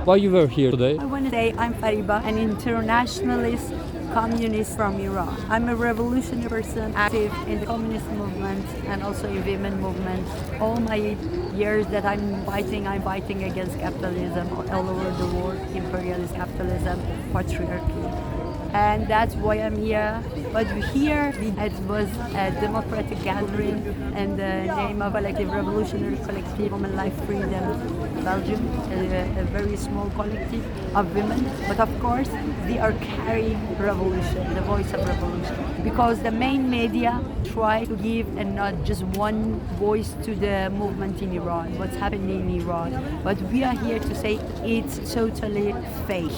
Why you were here today? I want to say I'm Fariba, an internationalist communist from Iran. I'm a revolutionary person, active in the communist movement and also in women movement. All my years that I'm fighting against capitalism all over the world, imperialist capitalism, patriarchy. And that's why I'm here. But here it was a democratic gathering in the name of Collective Revolutionary Collective Women Life Freedom Belgium, a very small collective of women. But of course, they are carrying revolution, the voice of revolution. Because the main media try to give and not just one voice to the movement in Iran, what's happening in Iran. But we are here to say it's totally fake.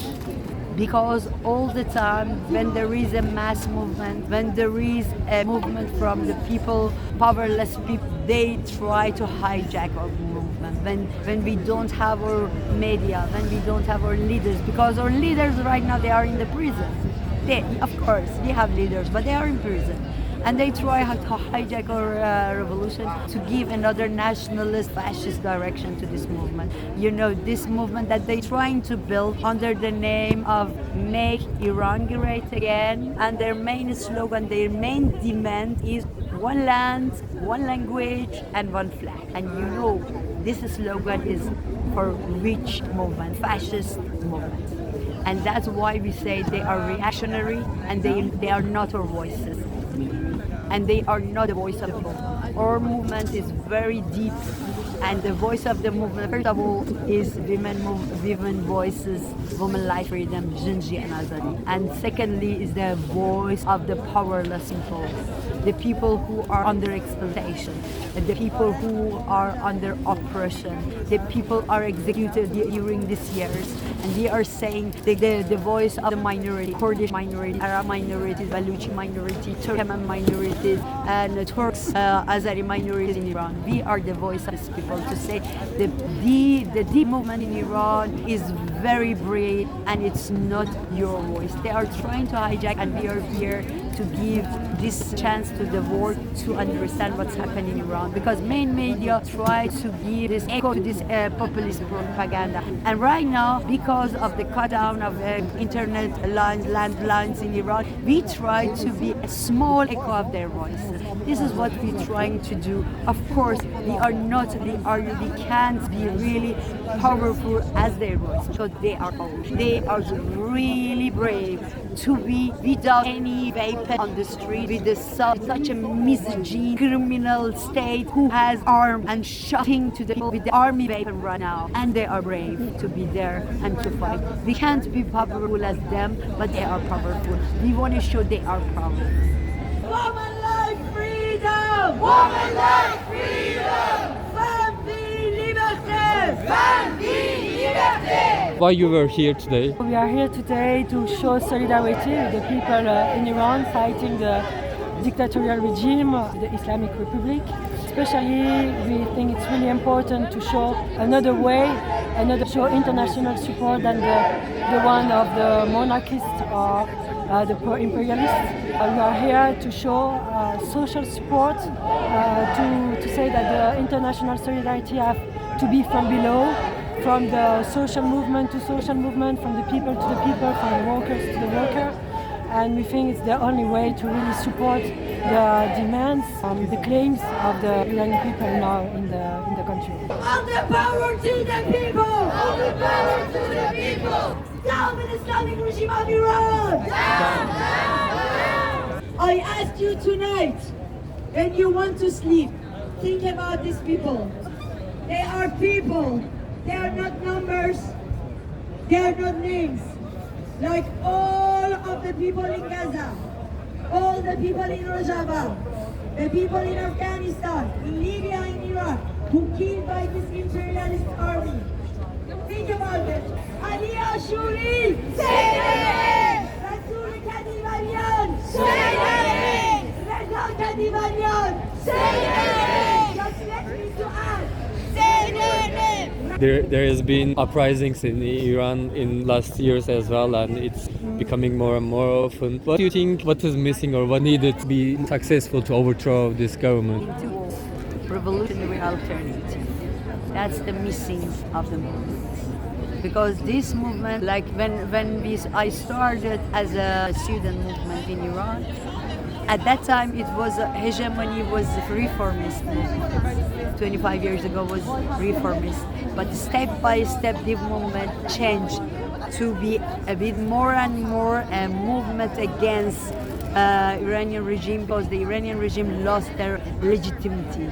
Because all the time, when there is a mass movement, when there is a movement from the people, powerless people, they try to hijack our movement. When we don't have our media, when we don't have our leaders, because our leaders right now, they are in the prison. Of course, we have leaders, but they are in prison. And they try to hijack our revolution to give another nationalist, fascist direction to this movement. You know, this movement that they're trying to build under the name of Make Iran Great Again. And their main slogan, their main demand is one land, one language, and one flag. And you know, this slogan is for which movement? Fascist movement. And that's why we say they are reactionary and they are not our voices. And they are not the voice of the people. Our movement is very deep, and the voice of the movement, first of all, is women voices, women life freedom, Jinji and Azadi. And secondly is the voice of the powerless people, the people who are under exploitation, the people who are under oppression, the people are executed during these years. And they are saying the voice of the minority, Kurdish minority, Arab minorities, Baluchi minority, Turkmen minorities, and Turks, Azeri minorities in Iran. We are the voice of these people to say the deep movement in Iran is very brave and it's not your voice. They are trying to hijack, and we are here to give this chance to the world to understand what's happening in Iran, because main media try to give this echo to this populist propaganda. And right now, because of the cut down of internet lines, landlines in Iran, we try to be a small echo of their voices. This is what we're trying to do. Of course, we can't be really powerful as their voice. So they are really brave to be without any weapon on the street with such a misogynist criminal state who has armed and shooting to the people with the army weapon right now. And they are brave to be there and to fight. We can't be powerful as them, but they are powerful. We want to show they are powerful. Woman life freedom! Woman life freedom! Femme vie liberté! Femme vie liberté! Why you were here today? We are here today to show solidarity with the people in Iran fighting the dictatorial regime of the Islamic Republic. Especially, we think it's really important to show another way, show international support than the one of the monarchists or the pro-imperialists. We are here to show social support, to say that the international solidarity have to be from below, from the social movement to social movement, from the people to the people, from the workers to the worker. And we think it's the only way to really support the demands, the claims of the Iranian people now in the country. All the power to the people! All the power to the people! Down with the Islamic regime of Iran! Down! I ask you tonight, when you want to sleep, think about these people. They are people. They are not numbers. They are not names. Like all of the people in Gaza, all the people in Rojava, the people in Afghanistan, in Libya, in Iraq, who killed by this imperialist army. Think about it. Ali Ashuri, say it! Rasoul Kadivanian, say it! Reza Kadivanian, say it! Just let me to ask, say it! There has been uprisings in Iran in last years as well, and it's becoming more and more often. What do you think, what is missing or what needed to be successful to overthrow this government? Revolutionary alternative. That's the missing of the movement. because this movement, like I started as a student movement in Iran, at that time it was hegemony was reformist movement. 25 years ago was reformist, but step by step the movement changed to be a bit more and more a movement against Iranian regime, because the Iranian regime lost their legitimacy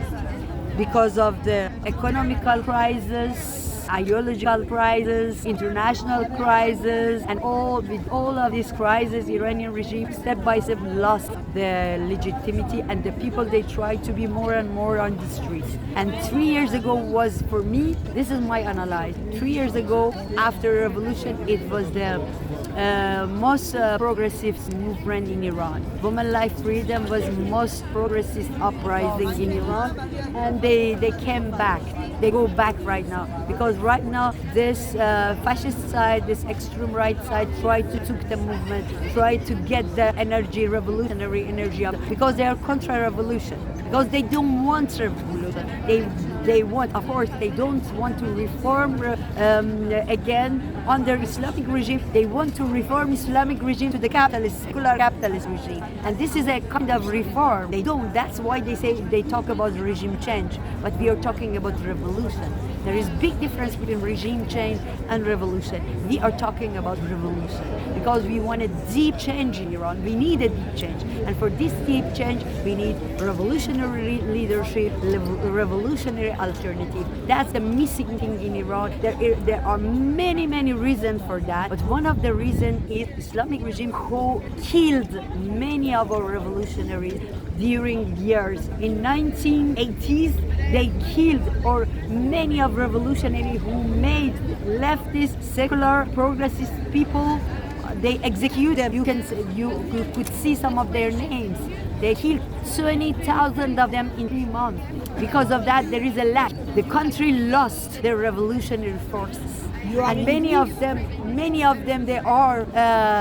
because of the economical crisis, ideological crisis, international crisis, and with all of these crises, Iranian regime step by step lost their legitimacy, and the people, they tried to be more and more on the streets. And 3 years ago was, for me, this is my analysis. 3 years ago, after revolution, it was the most progressive movement in Iran. Women Life Freedom was most progressive uprising in Iran, and they came back. They go back right now, because right now this fascist side, this extreme right side, try to took the movement, try to get the energy, revolutionary energy up, because they are contra-revolution, because they don't want revolution. They want, of course, they don't want to reform again under Islamic regime. They want to reform Islamic regime to the capitalist, secular capitalist regime. And this is a kind of reform. They don't. That's why they talk about regime change. But we are talking about revolution. There is big difference between regime change and revolution. We are talking about revolution because we want a deep change in Iran. We need a deep change. And for this deep change, we need revolutionary leadership, revolutionary alternative. That's the missing thing in Iran. There are many, many reasons for that. But one of the reasons is Islamic regime who killed many of our revolutionaries during years. In 1980s, they killed or many of revolutionaries who made leftist, secular, progressive people. They executed. You could see some of their names. They killed 20,000 of them in 3 months. Because of that, there is a lack. The country lost their revolutionary forces. And many of them, they are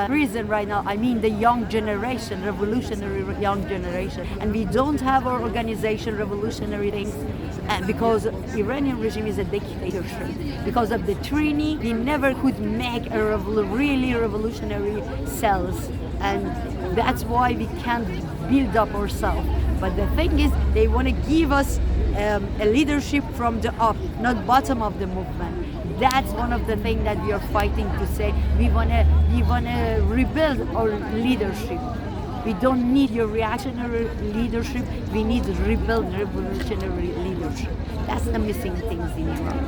prison right now. I mean, the young generation, revolutionary young generation. And we don't have our organization, revolutionary things, because Iranian regime is a dictatorship. Because of the tyranny, we never could make a really revolutionary cells. And that's why we can't build up ourselves. But the thing is, they want to give us a leadership from the up, not bottom of the movement. That's one of the things that we are fighting to say. We wanna rebuild our leadership. We don't need your reactionary leadership. We need to rebuild revolutionary leadership. That's the missing things in Iran.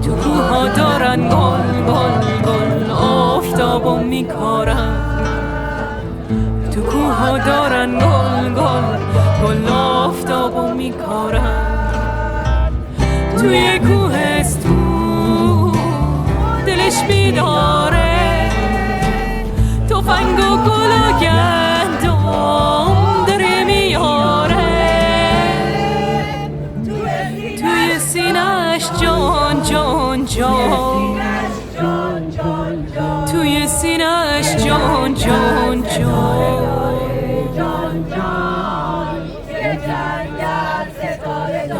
تو کوها دارن گل گل گل آفتابو میکارن تو کوها دارن گل گل گل آفتابو میکارن توی کوهستون دلش بیداره تفنگ و گل و گندم داره میاره توی سینه‌اش جان جان جان توی سینه‌اش جان جان جان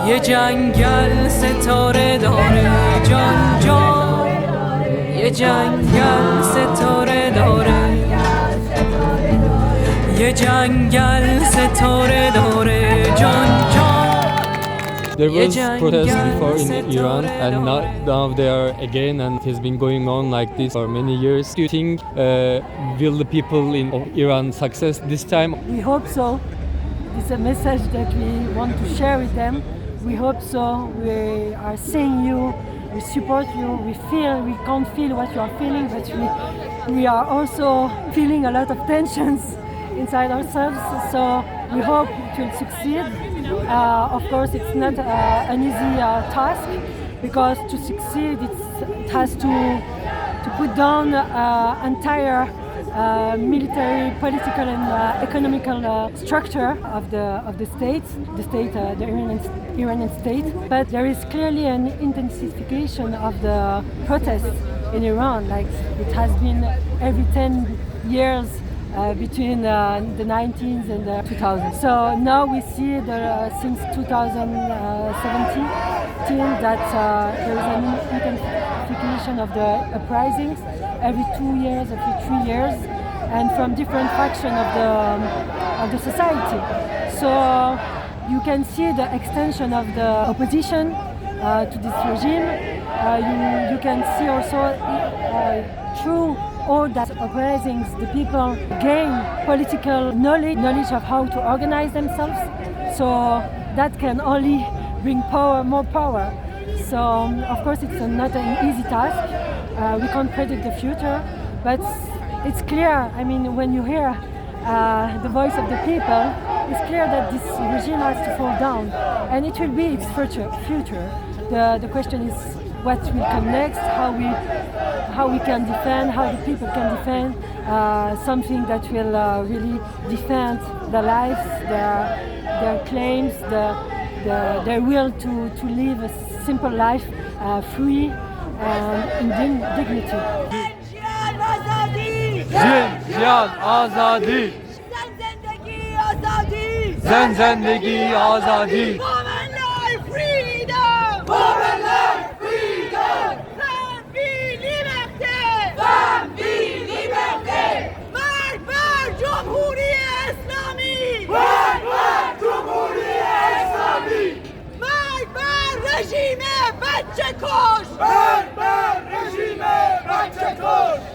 یه جنگل ستاره داره جان جان یه جنگل ستاره داره یه جنگل ستاره داره جان جان There was protests before in Iran, and now they are again, and it has been going on like this for many years. Do you think will the people in Iran success this time? We hope so. It's a message that we want to share with them. We hope so. We are seeing you. We support you. We can't feel what you are feeling, but we are also feeling a lot of tensions inside ourselves. So we hope it will succeed. Of course, it's not an easy task, because to succeed, it has to put down entire military, political, and economical structure of the state, the Iranian state. But there is clearly an intensification of the protests in Iran. Like it has been every 10 years between the 19th and the 2000s. So now we see since 2017 that there is an intensification of the uprisings every 2 years, every 3 years, and from different factions of the society. So you can see the extension of the opposition to this regime. You can see also through all that uprisings, the people gain political knowledge of how to organize themselves. So that can only bring more power. So of course it's not an easy task. We can't predict the future, but it's clear. I mean, when you hear the voice of the people, it's clear that this regime has to fall down, and it will be its future. The question is what will come next, how we can defend, how the people can defend something that will really defend their lives, their claims, their will to live a simple life, free and in dignity. Jiyan azadi, zan zendegi azadi. Woman life freedom.